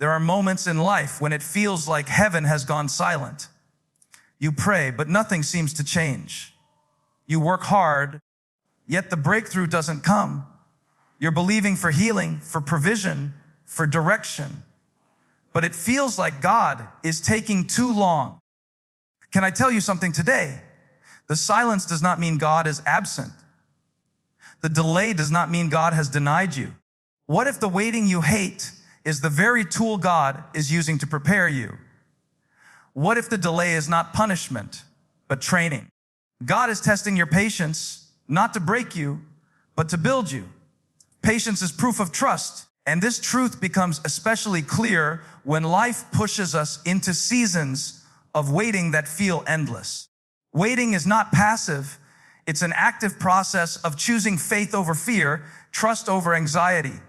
There are moments in life when it feels like heaven has gone silent. You pray, but nothing seems to change. You work hard, yet the breakthrough doesn't come. You're believing for healing, for provision, for direction. But it feels like God is taking too long. Can I tell you something today? The silence does not mean God is absent. The delay does not mean God has denied you. What if the waiting you hate is the very tool God is using to prepare you? What if the delay is not punishment, but training? God is testing your patience, not to break you, but to build you. Patience is proof of trust, and this truth becomes especially clear when life pushes us into seasons of waiting that feel endless. Waiting is not passive. It's an active process of choosing faith over fear, trust over anxiety,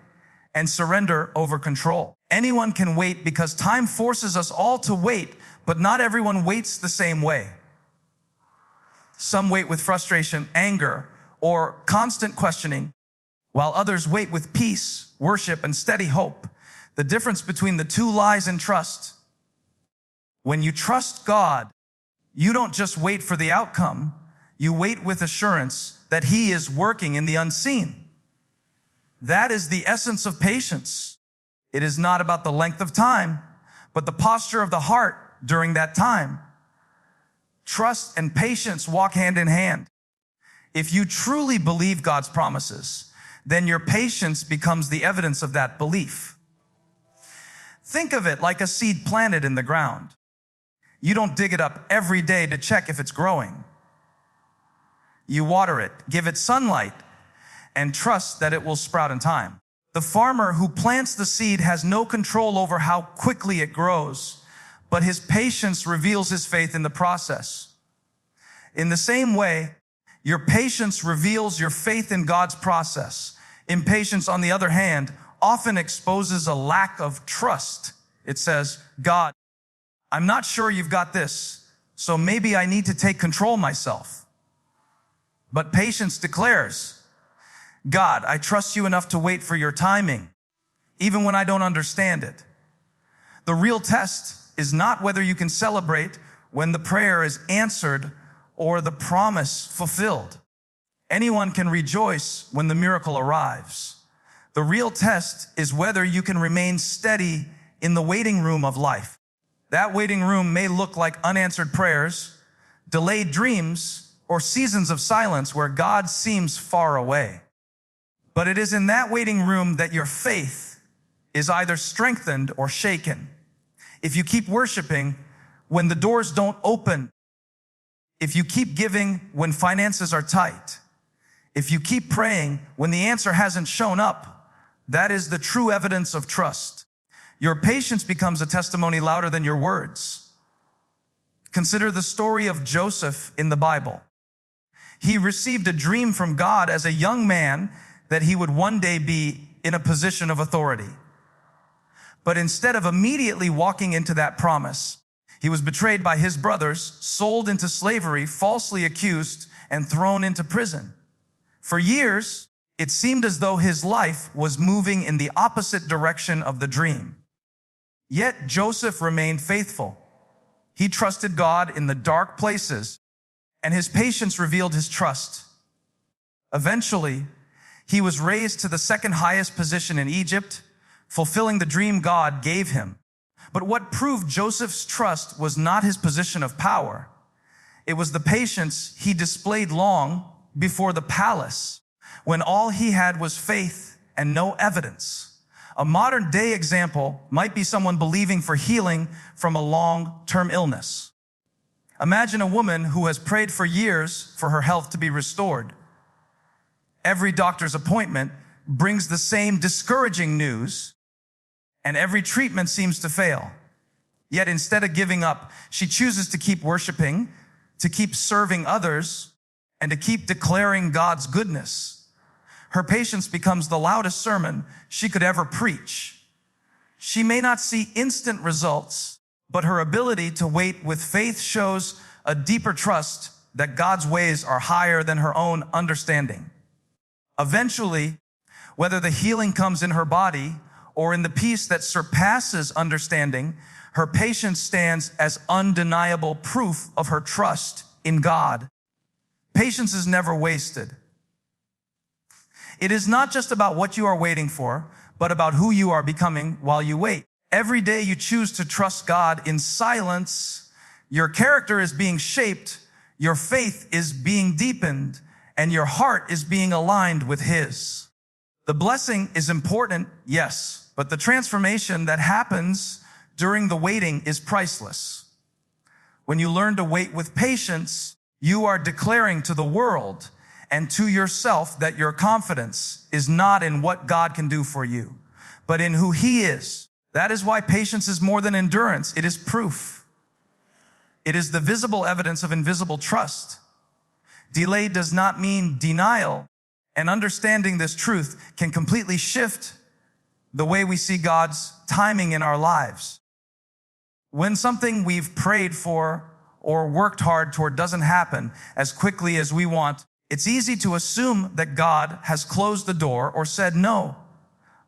and surrender over control. Anyone can wait because time forces us all to wait, but not everyone waits the same way. Some wait with frustration, anger, or constant questioning, while others wait with peace, worship, and steady hope. The difference between the two lies in trust. When you trust God, you don't just wait for the outcome, you wait with assurance that He is working in the unseen. That is the essence of patience. It is not about the length of time, but the posture of the heart during that time. Trust and patience walk hand in hand. If you truly believe God's promises, then your patience becomes the evidence of that belief. Think of it like a seed planted in the ground. You don't dig it up every day to check if it's growing. You water it, give it sunlight, and trust that it will sprout in time. The farmer who plants the seed has no control over how quickly it grows, but his patience reveals his faith in the process. In the same way, your patience reveals your faith in God's process. Impatience, on the other hand, often exposes a lack of trust. It says, God, I'm not sure you've got this, so maybe I need to take control myself. But patience declares, God, I trust you enough to wait for your timing, even when I don't understand it. The real test is not whether you can celebrate when the prayer is answered or the promise fulfilled. Anyone can rejoice when the miracle arrives. The real test is whether you can remain steady in the waiting room of life. That waiting room may look like unanswered prayers, delayed dreams, or seasons of silence where God seems far away. But it is in that waiting room that your faith is either strengthened or shaken. If you keep worshiping when the doors don't open, if you keep giving when finances are tight, if you keep praying when the answer hasn't shown up, that is the true evidence of trust. Your patience becomes a testimony louder than your words. Consider the story of Joseph in the Bible. He received a dream from God as a young man that he would one day be in a position of authority. But instead of immediately walking into that promise, he was betrayed by his brothers, sold into slavery, falsely accused, and thrown into prison. For years, it seemed as though his life was moving in the opposite direction of the dream. Yet Joseph remained faithful. He trusted God in the dark places, and his patience revealed his trust. Eventually, he was raised to the second highest position in Egypt, fulfilling the dream God gave him. But what proved Joseph's trust was not his position of power. It was the patience he displayed long before the palace, when all he had was faith and no evidence. A modern day example might be someone believing for healing from a long-term illness. Imagine a woman who has prayed for years for her health to be restored. Every doctor's appointment brings the same discouraging news, and every treatment seems to fail. Yet instead of giving up, she chooses to keep worshiping, to keep serving others, and to keep declaring God's goodness. Her patience becomes the loudest sermon she could ever preach. She may not see instant results, but her ability to wait with faith shows a deeper trust that God's ways are higher than her own understanding. Eventually, whether the healing comes in her body or in the peace that surpasses understanding, her patience stands as undeniable proof of her trust in God. Patience is never wasted. It is not just about what you are waiting for, but about who you are becoming while you wait. Every day you choose to trust God in silence, your character is being shaped, your faith is being deepened, and your heart is being aligned with His. The blessing is important, yes, but the transformation that happens during the waiting is priceless. When you learn to wait with patience, you are declaring to the world and to yourself that your confidence is not in what God can do for you, but in who He is. That is why patience is more than endurance. It is proof. It is the visible evidence of invisible trust. Delay does not mean denial, and understanding this truth can completely shift the way we see God's timing in our lives. When something we've prayed for or worked hard toward doesn't happen as quickly as we want, it's easy to assume that God has closed the door or said no.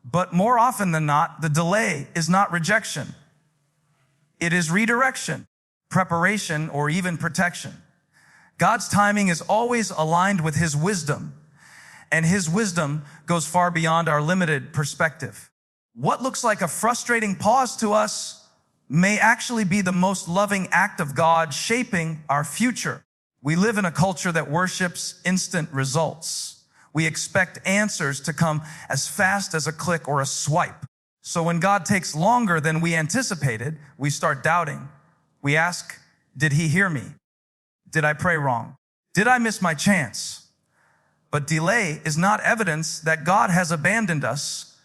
But more often than not, the delay is not rejection. It is redirection, preparation, or even protection. God's timing is always aligned with His wisdom, and His wisdom goes far beyond our limited perspective. What looks like a frustrating pause to us may actually be the most loving act of God shaping our future. We live in a culture that worships instant results. We expect answers to come as fast as a click or a swipe. So when God takes longer than we anticipated, we start doubting. We ask, did He hear me? Did I pray wrong? Did I miss my chance? But delay is not evidence that God has abandoned us.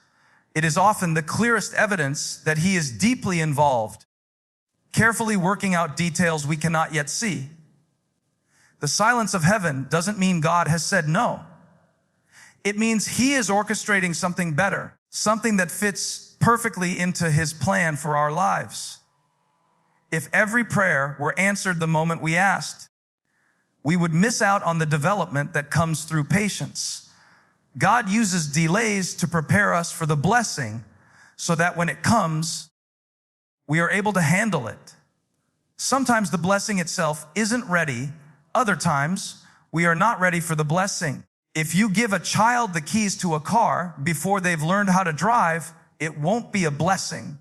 It is often the clearest evidence that He is deeply involved, carefully working out details we cannot yet see. The silence of heaven doesn't mean God has said no. It means He is orchestrating something better, something that fits perfectly into His plan for our lives. If every prayer were answered the moment we asked, we would miss out on the development that comes through patience. God uses delays to prepare us for the blessing so that when it comes, we are able to handle it. Sometimes the blessing itself isn't ready. Other times, we are not ready for the blessing. If you give a child the keys to a car before they've learned how to drive, it won't be a blessing.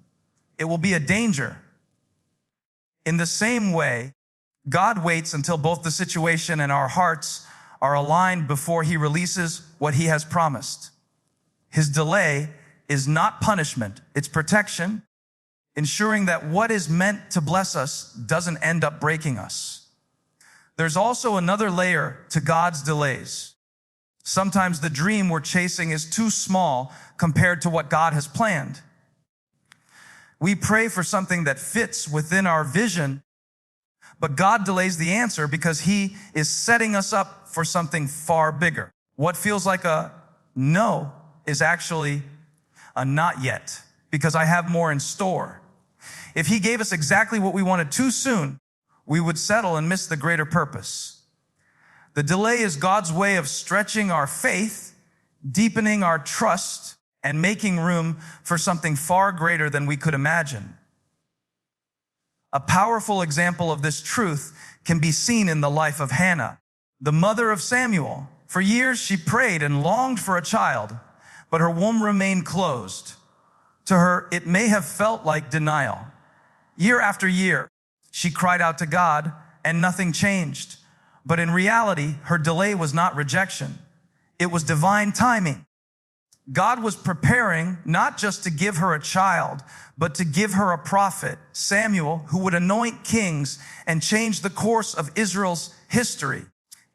It will be a danger. In the same way, God waits until both the situation and our hearts are aligned before He releases what He has promised. His delay is not punishment, it's protection, ensuring that what is meant to bless us doesn't end up breaking us. There's also another layer to God's delays. Sometimes the dream we're chasing is too small compared to what God has planned. We pray for something that fits within our vision, but God delays the answer because He is setting us up for something far bigger. What feels like a no is actually a not yet, because I have more in store. If He gave us exactly what we wanted too soon, we would settle and miss the greater purpose. The delay is God's way of stretching our faith, deepening our trust, and making room for something far greater than we could imagine. A powerful example of this truth can be seen in the life of Hannah, the mother of Samuel. For years, she prayed and longed for a child, but her womb remained closed. To her, it may have felt like denial. Year after year, she cried out to God, and nothing changed. But in reality, her delay was not rejection. It was divine timing. God was preparing not just to give her a child, but to give her a prophet, Samuel, who would anoint kings and change the course of Israel's history.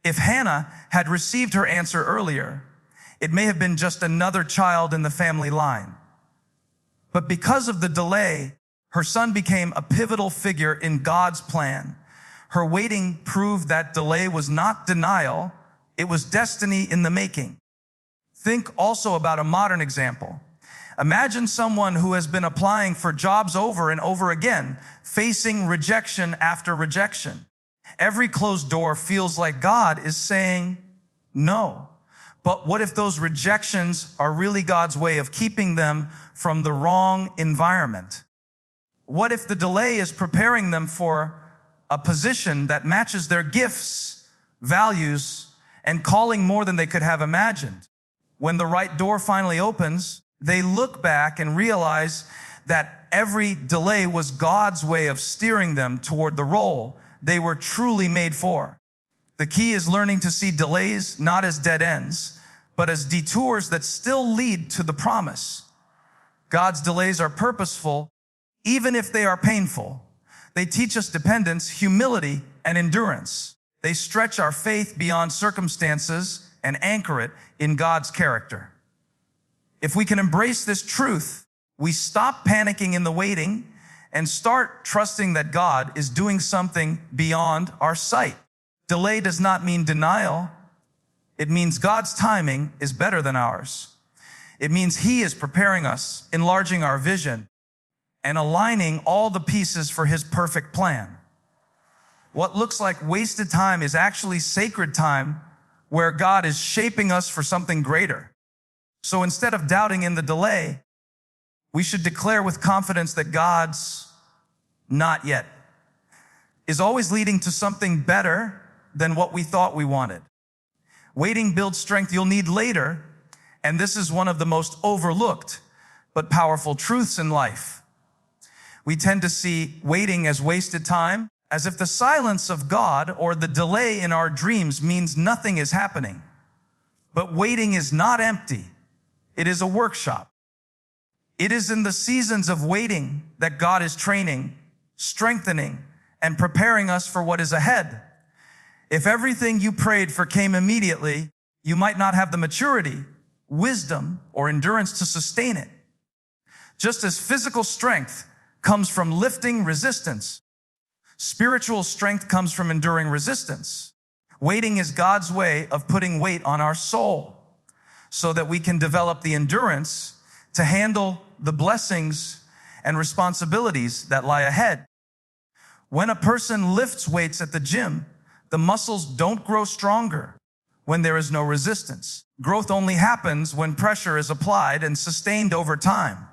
If Hannah had received her answer earlier, it may have been just another child in the family line. But because of the delay, her son became a pivotal figure in God's plan. Her waiting proved that delay was not denial, it was destiny in the making. Think also about a modern example. Imagine someone who has been applying for jobs over and over again, facing rejection after rejection. Every closed door feels like God is saying no. But what if those rejections are really God's way of keeping them from the wrong environment? What if the delay is preparing them for a position that matches their gifts, values, and calling more than they could have imagined? When the right door finally opens, they look back and realize that every delay was God's way of steering them toward the role they were truly made for. The key is learning to see delays not as dead ends, but as detours that still lead to the promise. God's delays are purposeful, even if they are painful. They teach us dependence, humility, and endurance. They stretch our faith beyond circumstances and anchor it in God's character. If we can embrace this truth, we stop panicking in the waiting and start trusting that God is doing something beyond our sight. Delay does not mean denial. It means God's timing is better than ours. It means He is preparing us, enlarging our vision, and aligning all the pieces for His perfect plan. What looks like wasted time is actually sacred time where God is shaping us for something greater. So instead of doubting in the delay, we should declare with confidence that God's not yet is always leading to something better than what we thought we wanted. Waiting builds strength you'll need later, and this is one of the most overlooked but powerful truths in life. We tend to see waiting as wasted time, as if the silence of God or the delay in our dreams means nothing is happening. But waiting is not empty. It is a workshop. It is in the seasons of waiting that God is training, strengthening, and preparing us for what is ahead. If everything you prayed for came immediately, you might not have the maturity, wisdom, or endurance to sustain it. Just as physical strength comes from lifting resistance, spiritual strength comes from enduring resistance. Waiting is God's way of putting weight on our soul so that we can develop the endurance to handle the blessings and responsibilities that lie ahead. When a person lifts weights at the gym, the muscles don't grow stronger when there is no resistance. Growth only happens when pressure is applied and sustained over time.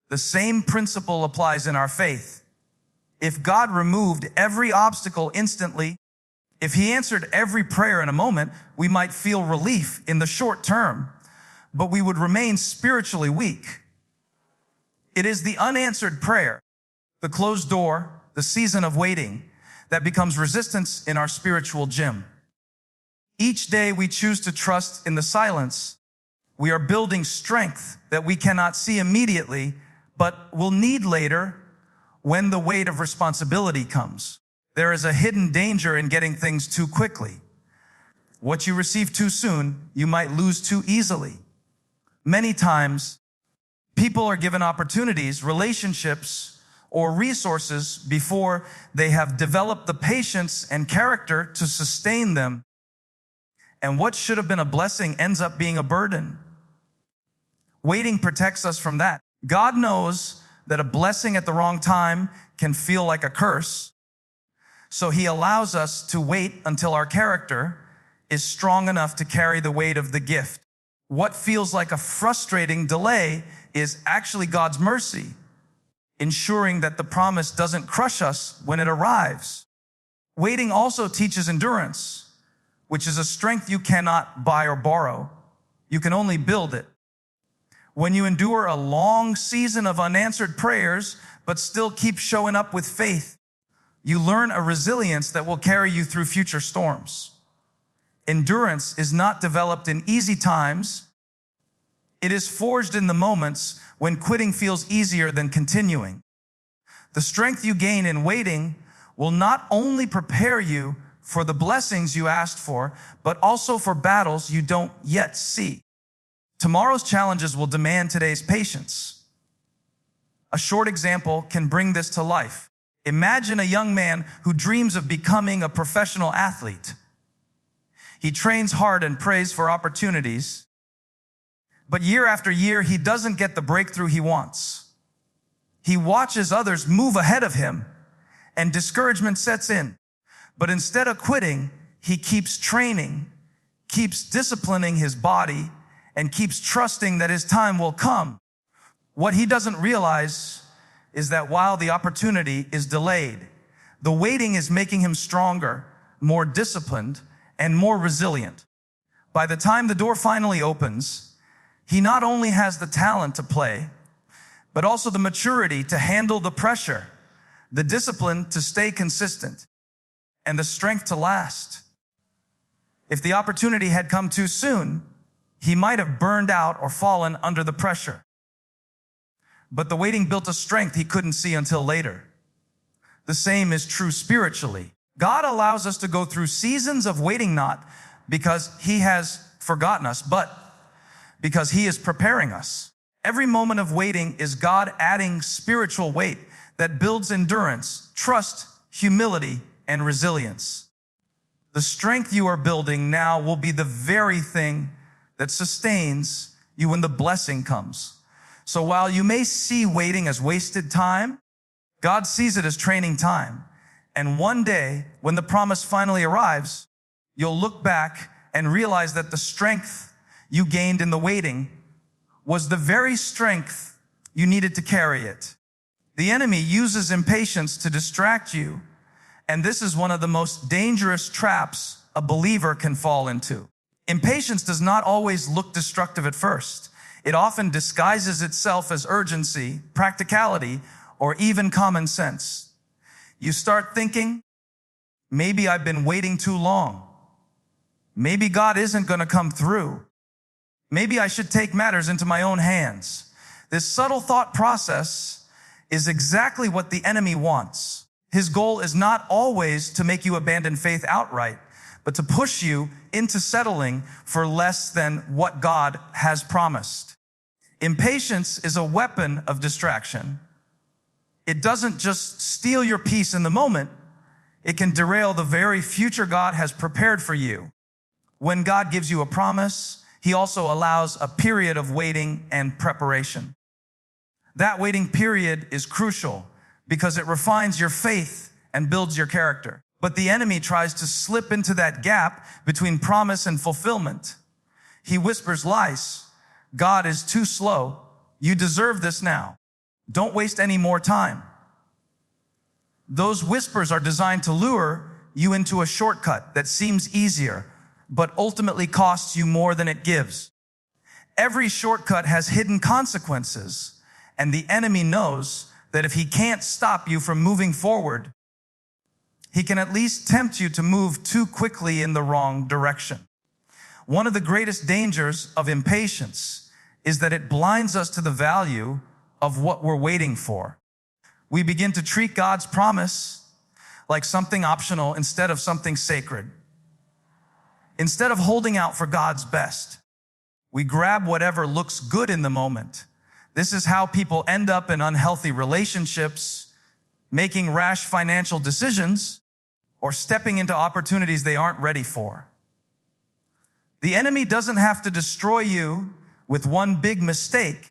The same principle applies in our faith. If God removed every obstacle instantly, if He answered every prayer in a moment, we might feel relief in the short term, but we would remain spiritually weak. It is the unanswered prayer, the closed door, the season of waiting, that becomes resistance in our spiritual gym. Each day we choose to trust in the silence. We are building strength that we cannot see immediately, but will need later when the weight of responsibility comes. There is a hidden danger in getting things too quickly. What you receive too soon, you might lose too easily. Many times, people are given opportunities, relationships, or resources before they have developed the patience and character to sustain them. And what should have been a blessing ends up being a burden. Waiting protects us from that. God knows that a blessing at the wrong time can feel like a curse. So He allows us to wait until our character is strong enough to carry the weight of the gift. What feels like a frustrating delay is actually God's mercy, ensuring that the promise doesn't crush us when it arrives. Waiting also teaches endurance, which is a strength you cannot buy or borrow. You can only build it. When you endure a long season of unanswered prayers, but still keep showing up with faith, you learn a resilience that will carry you through future storms. Endurance is not developed in easy times. It is forged in the moments when quitting feels easier than continuing. The strength you gain in waiting will not only prepare you for the blessings you asked for, but also for battles you don't yet see. Tomorrow's challenges will demand today's patience. A short example can bring this to life. Imagine a young man who dreams of becoming a professional athlete. He trains hard and prays for opportunities, but year after year, he doesn't get the breakthrough he wants. He watches others move ahead of him, and discouragement sets in. But instead of quitting, he keeps training, keeps disciplining his body, and keeps trusting that his time will come. What he doesn't realize is that while the opportunity is delayed, the waiting is making him stronger, more disciplined, and more resilient. By the time the door finally opens, he not only has the talent to play, but also the maturity to handle the pressure, the discipline to stay consistent, and the strength to last. If the opportunity had come too soon, he might have burned out or fallen under the pressure. But the waiting built a strength he couldn't see until later. The same is true spiritually. God allows us to go through seasons of waiting, not because he has forgotten us, but because he is preparing us. Every moment of waiting is God adding spiritual weight that builds endurance, trust, humility, and resilience. The strength you are building now will be the very thing that sustains you when the blessing comes. So while you may see waiting as wasted time, God sees it as training time. And one day, when the promise finally arrives, you'll look back and realize that the strength you gained in the waiting was the very strength you needed to carry it. The enemy uses impatience to distract you, and this is one of the most dangerous traps a believer can fall into. Impatience does not always look destructive at first. It often disguises itself as urgency, practicality, or even common sense. You start thinking, maybe I've been waiting too long. Maybe God isn't going to come through. Maybe I should take matters into my own hands. This subtle thought process is exactly what the enemy wants. His goal is not always to make you abandon faith outright, but to push you into settling for less than what God has promised. Impatience is a weapon of distraction. It doesn't just steal your peace in the moment. It can derail the very future God has prepared for you. When God gives you a promise, he also allows a period of waiting and preparation. That waiting period is crucial because it refines your faith and builds your character. But the enemy tries to slip into that gap between promise and fulfillment. He whispers lies. God is too slow. You deserve this now. Don't waste any more time. Those whispers are designed to lure you into a shortcut that seems easier, but ultimately costs you more than it gives. Every shortcut has hidden consequences, and the enemy knows that if he can't stop you from moving forward, he can at least tempt you to move too quickly in the wrong direction. One of the greatest dangers of impatience is that it blinds us to the value of what we're waiting for. We begin to treat God's promise like something optional instead of something sacred. Instead of holding out for God's best, we grab whatever looks good in the moment. This is how people end up in unhealthy relationships, making rash financial decisions, or stepping into opportunities they aren't ready for. The enemy doesn't have to destroy you with one big mistake.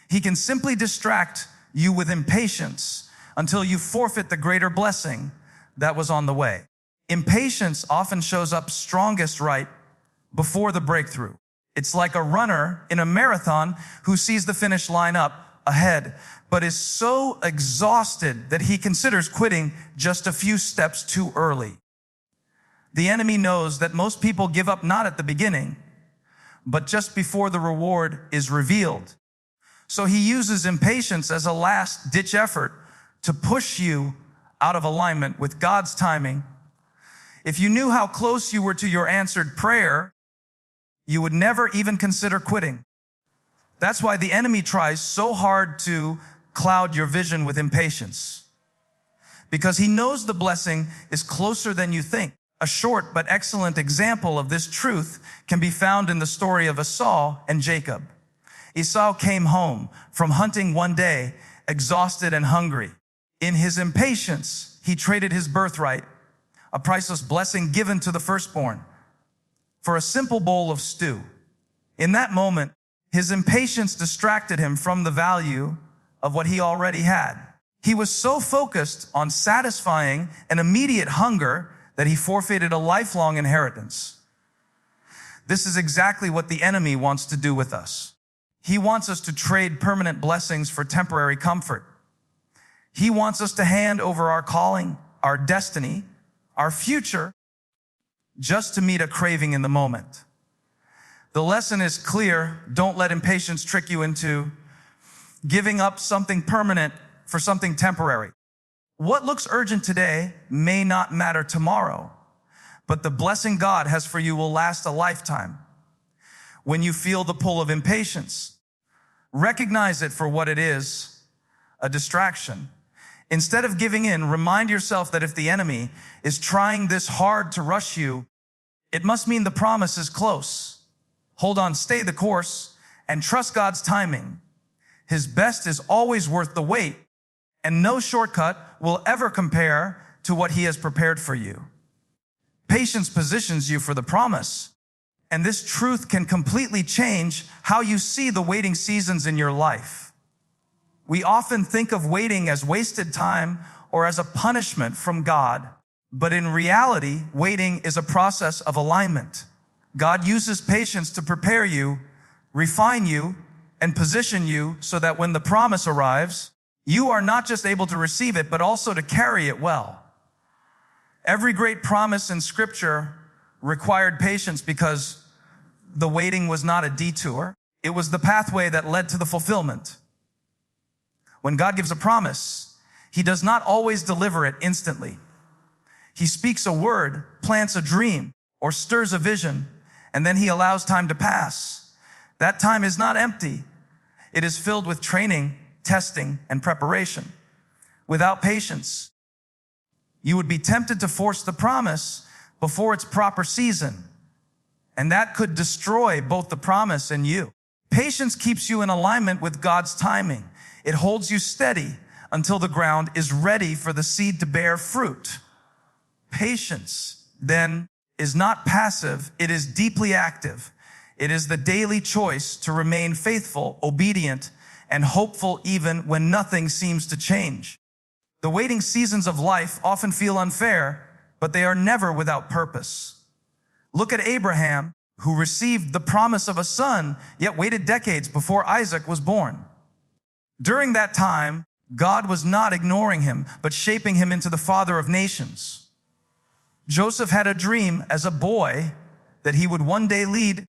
He can simply distract you with impatience until you forfeit the greater blessing that was on the way. Impatience often shows up strongest right before the breakthrough. It's like a runner in a marathon who sees the finish line up ahead, but is so exhausted that he considers quitting just a few steps too early. The enemy knows that most people give up not at the beginning, but just before the reward is revealed. So he uses impatience as a last-ditch effort to push you out of alignment with God's timing. If you knew how close you were to your answered prayer, you would never even consider quitting. That's why the enemy tries so hard to cloud your vision with impatience, because he knows the blessing is closer than you think. A short but excellent example of this truth can be found in the story of Esau and Jacob. Esau came home from hunting one day, exhausted and hungry. In his impatience, he traded his birthright, a priceless blessing given to the firstborn, for a simple bowl of stew. In that moment, his impatience distracted him from the value of what he already had. He was so focused on satisfying an immediate hunger that he forfeited a lifelong inheritance. This is exactly what the enemy wants to do with us. He wants us to trade permanent blessings for temporary comfort. He wants us to hand over our calling, our destiny, our future, just to meet a craving in the moment. The lesson is clear. Don't let impatience trick you into giving up something permanent for something temporary. What looks urgent today may not matter tomorrow, but the blessing God has for you will last a lifetime. When you feel the pull of impatience, recognize it for what it is, a distraction. Instead of giving in, remind yourself that if the enemy is trying this hard to rush you, it must mean the promise is close. Hold on, stay the course, and trust God's timing. His best is always worth the wait, and no shortcut will ever compare to what He has prepared for you. Patience positions you for the promise, and this truth can completely change how you see the waiting seasons in your life. We often think of waiting as wasted time or as a punishment from God, but in reality, waiting is a process of alignment. God uses patience to prepare you, refine you, and position you so that when the promise arrives, you are not just able to receive it, but also to carry it well. Every great promise in Scripture required patience because the waiting was not a detour. It was the pathway that led to the fulfillment. When God gives a promise, He does not always deliver it instantly. He speaks a word, plants a dream, or stirs a vision, and then He allows time to pass. That time is not empty. It is filled with training, testing, and preparation. Without patience, you would be tempted to force the promise before its proper season, and that could destroy both the promise and you. Patience keeps you in alignment with God's timing. It holds you steady until the ground is ready for the seed to bear fruit. Patience, then, is not passive. It is deeply active. It is the daily choice to remain faithful, obedient, and hopeful even when nothing seems to change. The waiting seasons of life often feel unfair, but they are never without purpose. Look at Abraham, who received the promise of a son, yet waited decades before Isaac was born. During that time, God was not ignoring him, but shaping him into the father of nations. Joseph had a dream as a boy that he would one day lead,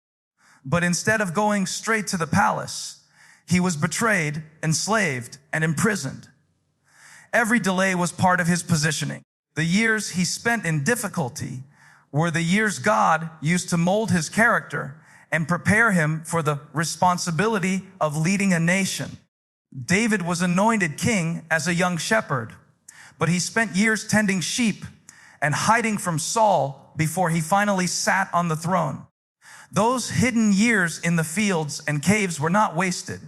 but instead of going straight to the palace, he was betrayed, enslaved, and imprisoned. Every delay was part of his positioning. The years he spent in difficulty were the years God used to mold his character and prepare him for the responsibility of leading a nation. David was anointed king as a young shepherd, but he spent years tending sheep and hiding from Saul before he finally sat on the throne. Those hidden years in the fields and caves were not wasted.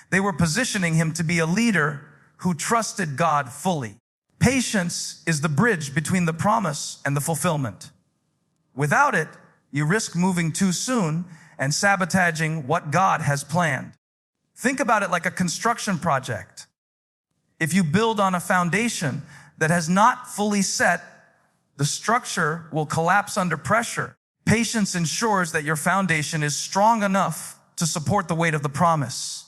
They were positioning him to be a leader who trusted God fully. Patience is the bridge between the promise and the fulfillment. Without it, you risk moving too soon and sabotaging what God has planned. Think about it like a construction project. If you build on a foundation that has not fully set, the structure will collapse under pressure. Patience ensures that your foundation is strong enough to support the weight of the promise.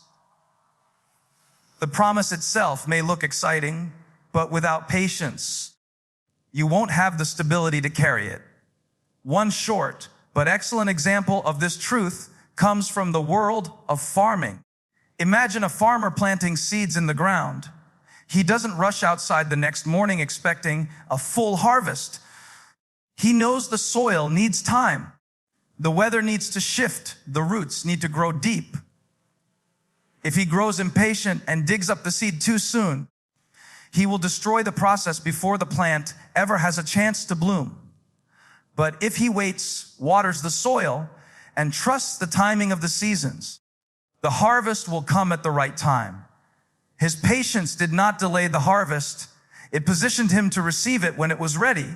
The promise itself may look exciting, but without patience, you won't have the stability to carry it. One short but excellent example of this truth comes from the world of farming. Imagine a farmer planting seeds in the ground. He doesn't rush outside the next morning expecting a full harvest. He knows the soil needs time. The weather needs to shift. The roots need to grow deep. If he grows impatient and digs up the seed too soon, he will destroy the process before the plant ever has a chance to bloom. But if he waits, waters the soil, and trusts the timing of the seasons, the harvest will come at the right time. His patience did not delay the harvest. It positioned him to receive it when it was ready.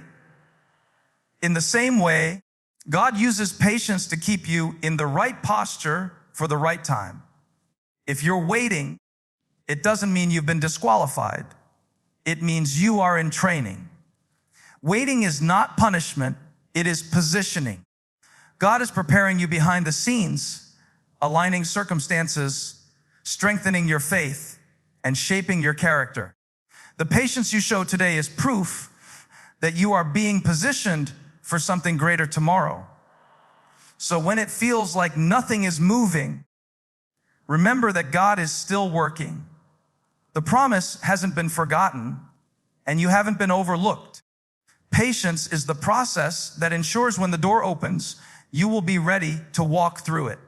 In the same way, God uses patience to keep you in the right posture for the right time. If you're waiting, it doesn't mean you've been disqualified. It means you are in training. Waiting is not punishment, it is positioning. God is preparing you behind the scenes, aligning circumstances, strengthening your faith, and shaping your character. The patience you show today is proof that you are being positioned for something greater tomorrow. So when it feels like nothing is moving, remember that God is still working. The promise hasn't been forgotten, and you haven't been overlooked. Patience is the process that ensures when the door opens, you will be ready to walk through it.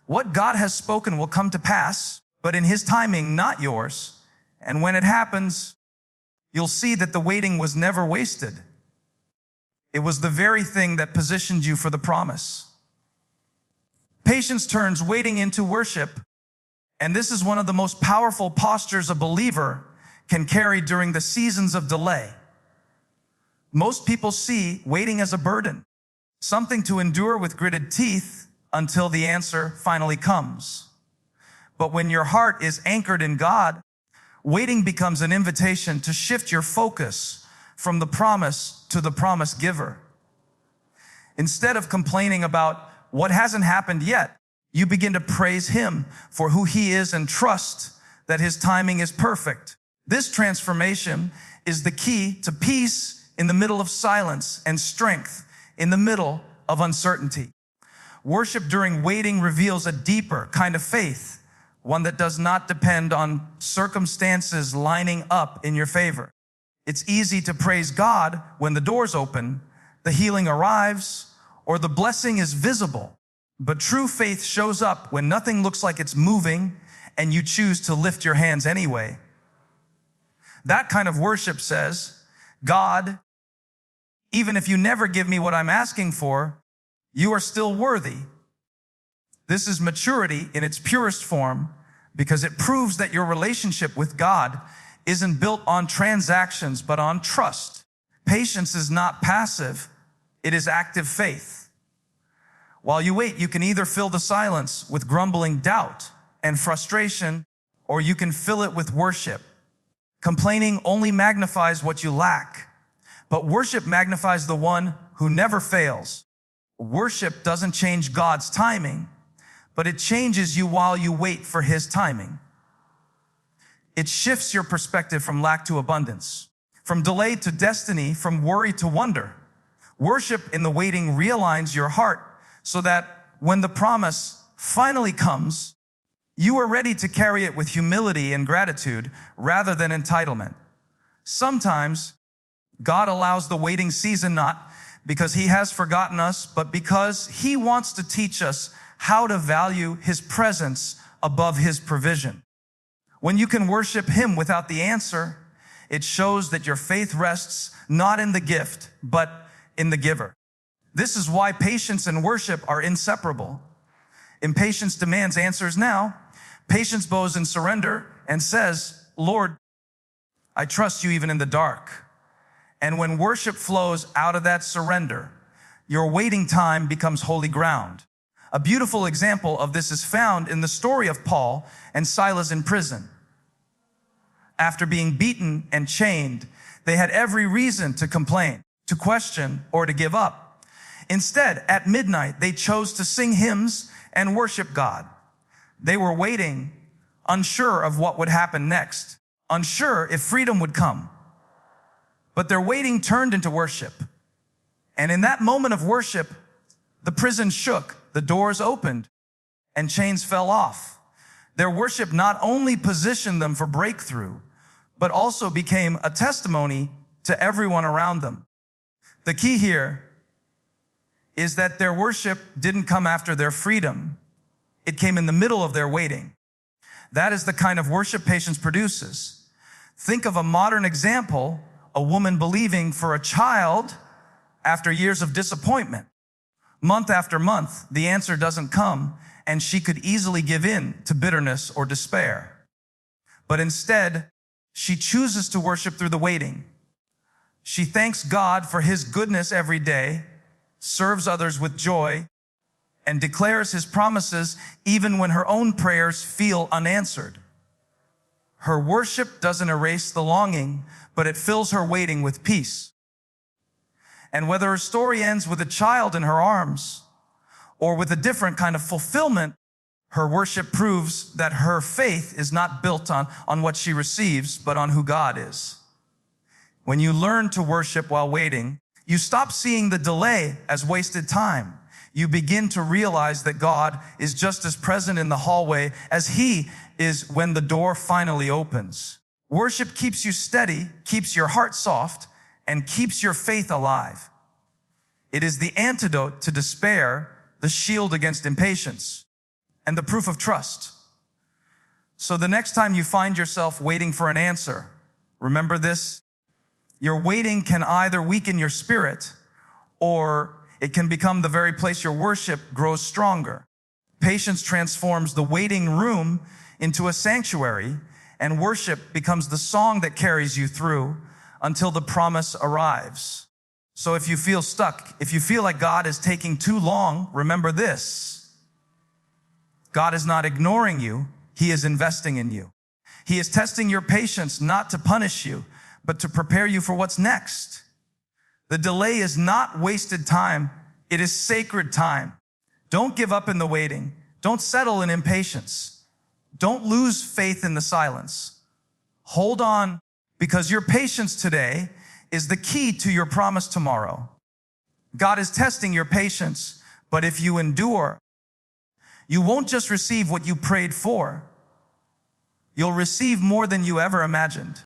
What God has spoken will come to pass, but in His timing, not yours. And when it happens, you'll see that the waiting was never wasted. It was the very thing that positioned you for the promise. Patience turns waiting into worship, and this is one of the most powerful postures a believer can carry during the seasons of delay. Most people see waiting as a burden, something to endure with gritted teeth until the answer finally comes. But when your heart is anchored in God, waiting becomes an invitation to shift your focus from the promise to the promise giver. Instead of complaining about what hasn't happened yet, you begin to praise Him for who He is and trust that His timing is perfect. This transformation is the key to peace in the middle of silence and strength in the middle of uncertainty. Worship during waiting reveals a deeper kind of faith, one that does not depend on circumstances lining up in your favor. It's easy to praise God when the doors open, the healing arrives, or the blessing is visible. But true faith shows up when nothing looks like it's moving and you choose to lift your hands anyway. That kind of worship says, God, even if you never give me what I'm asking for, you are still worthy. This is maturity in its purest form because it proves that your relationship with God isn't built on transactions, but on trust. Patience is not passive. It is active faith. While you wait, you can either fill the silence with grumbling doubt and frustration, or you can fill it with worship. Complaining only magnifies what you lack, but worship magnifies the one who never fails. Worship doesn't change God's timing, but it changes you while you wait for His timing. It shifts your perspective from lack to abundance, from delay to destiny, from worry to wonder. Worship in the waiting realigns your heart so that when the promise finally comes, you are ready to carry it with humility and gratitude rather than entitlement. Sometimes God allows the waiting season not because He has forgotten us, but because He wants to teach us how to value His presence above His provision. When you can worship Him without the answer, it shows that your faith rests not in the gift, but in the giver. This is why patience and worship are inseparable. Impatience demands answers now. Patience bows in surrender and says, Lord, I trust you even in the dark. And when worship flows out of that surrender, your waiting time becomes holy ground. A beautiful example of this is found in the story of Paul and Silas in prison. After being beaten and chained, they had every reason to complain, to question, or to give up. Instead, at midnight, they chose to sing hymns and worship God. They were waiting, unsure of what would happen next, unsure if freedom would come. But their waiting turned into worship. And in that moment of worship, the prison shook, the doors opened, and chains fell off. Their worship not only positioned them for breakthrough, but also became a testimony to everyone around them. The key here is that their worship didn't come after their freedom. It came in the middle of their waiting. That is the kind of worship patience produces. Think of a modern example, a woman believing for a child after years of disappointment. Month after month, the answer doesn't come, and she could easily give in to bitterness or despair. But instead, she chooses to worship through the waiting. She thanks God for His goodness every day, serves others with joy, and declares His promises even when her own prayers feel unanswered. Her worship doesn't erase the longing, but it fills her waiting with peace. And whether her story ends with a child in her arms or with a different kind of fulfillment, her worship proves that her faith is not built on what she receives, but on who God is. When you learn to worship while waiting, you stop seeing the delay as wasted time. You begin to realize that God is just as present in the hallway as He is when the door finally opens. Worship keeps you steady, keeps your heart soft, and keeps your faith alive. It is the antidote to despair, the shield against impatience, and the proof of trust. So the next time you find yourself waiting for an answer, remember this: your waiting can either weaken your spirit, or it can become the very place your worship grows stronger. Patience transforms the waiting room into a sanctuary, and worship becomes the song that carries you through until the promise arrives. So if you feel stuck, if you feel like God is taking too long, remember this: God is not ignoring you, He is investing in you. He is testing your patience not to punish you, but to prepare you for what's next. The delay is not wasted time, it is sacred time. Don't give up in the waiting. Don't settle in impatience. Don't lose faith in the silence. Hold on, because your patience today is the key to your promise tomorrow. God is testing your patience, but if you endure, you won't just receive what you prayed for. You'll receive more than you ever imagined.